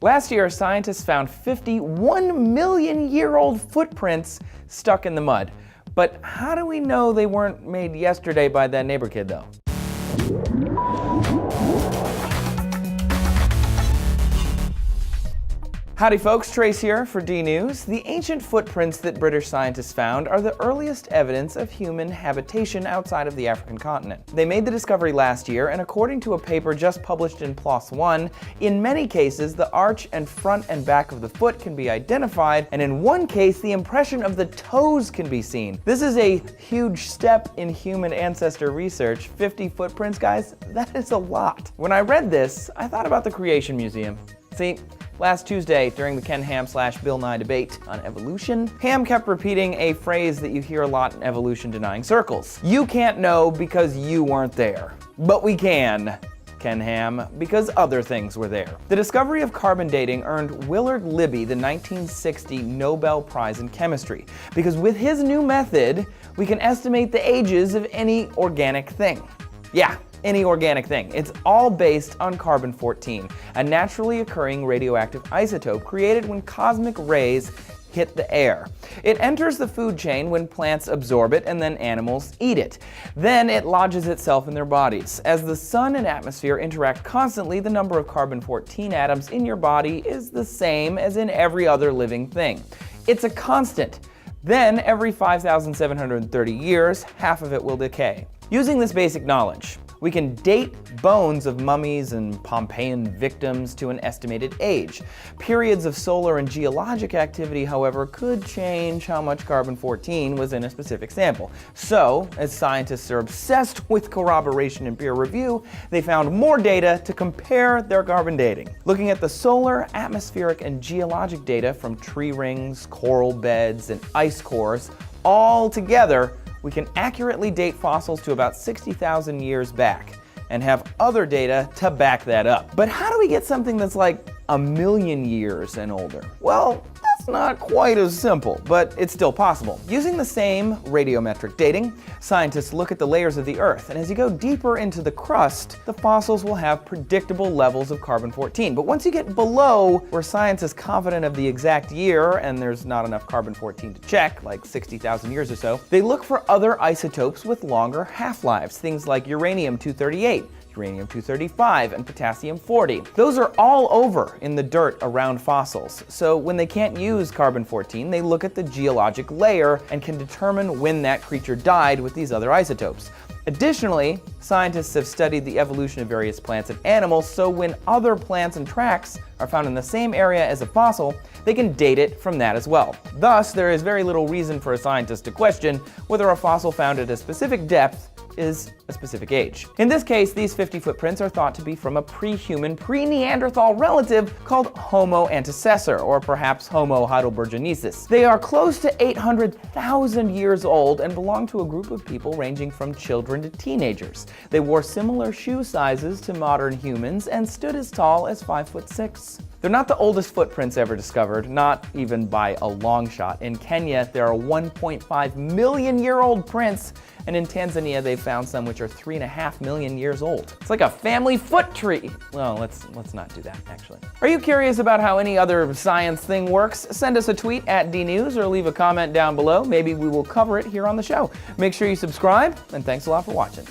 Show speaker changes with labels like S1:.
S1: Last year, scientists found 51 million-year-old footprints stuck in the mud. But how do we know they weren't made yesterday by that neighbor kid, though? Howdy folks, Trace here for DNews. The ancient footprints that British scientists found are the earliest evidence of human habitation outside of the African continent. They made the discovery last year, and according to a paper just published in PLOS One, in many cases the arch and front and back of the foot can be identified, and in one case the impression of the toes can be seen. This is a huge step in human ancestor research. 50 footprints, guys? That is a lot. When I read this, I thought about the Creation Museum. See, last Tuesday, during the Ken Ham/Bill Nye debate on evolution, Ham kept repeating a phrase that you hear a lot in evolution-denying circles. You can't know because you weren't there. But we can, Ken Ham, because other things were there. The discovery of carbon dating earned Willard Libby the 1960 Nobel Prize in Chemistry, because with his new method, we can estimate the ages of any organic thing. Yeah, any organic thing. It's all based on carbon-14, a naturally occurring radioactive isotope created when cosmic rays hit the air. It enters the food chain when plants absorb it and then animals eat it. Then it lodges itself in their bodies. As the sun and atmosphere interact constantly, the number of carbon-14 atoms in your body is the same as in every other living thing. It's a constant. Then, every 5,730 years, half of it will decay. Using this basic knowledge, we can date bones of mummies and Pompeian victims to an estimated age. Periods of solar and geologic activity, however, could change how much carbon-14 was in a specific sample. So, as scientists are obsessed with corroboration and peer review, they found more data to compare their carbon dating. Looking at the solar, atmospheric, and geologic data from tree rings, coral beds, and ice cores, all together, we can accurately date fossils to about 60,000 years back and have other data to back that up. But how do we get something that's like a million years and older? Well, that's not quite as simple, but it's still possible. Using the same radiometric dating, scientists look at the layers of the Earth, and as you go deeper into the crust, the fossils will have predictable levels of carbon-14. But once you get below where science is confident of the exact year and there's not enough carbon-14 to check, like 60,000 years or so, they look for other isotopes with longer half-lives, things like uranium-238, uranium-235, and potassium-40. Those are all over in the dirt around fossils, so when they can't use carbon-14, they look at the geologic layer and can determine when that creature died with these other isotopes. Additionally, scientists have studied the evolution of various plants and animals, so when other plants and tracks are found in the same area as a fossil, they can date it from that as well. Thus, there is very little reason for a scientist to question whether a fossil found at a specific depth is a specific age. In this case, these 50 footprints are thought to be from a pre-human, pre-Neanderthal relative called Homo antecessor, or perhaps Homo heidelbergensis. They are close to 800,000 years old and belong to a group of people ranging from children to teenagers. They wore similar shoe sizes to modern humans and stood as tall as 5'6". They're not the oldest footprints ever discovered, not even by a long shot. In Kenya, there are 1.5 million-year-old prints, and in Tanzania, they've found some which are 3.5 million years old. It's like a family foot tree. Well, let's not do that, actually. Are you curious about how any other science thing works? Send us a tweet at DNews or leave a comment down below. Maybe we will cover it here on the show. Make sure you subscribe, and thanks a lot for watching.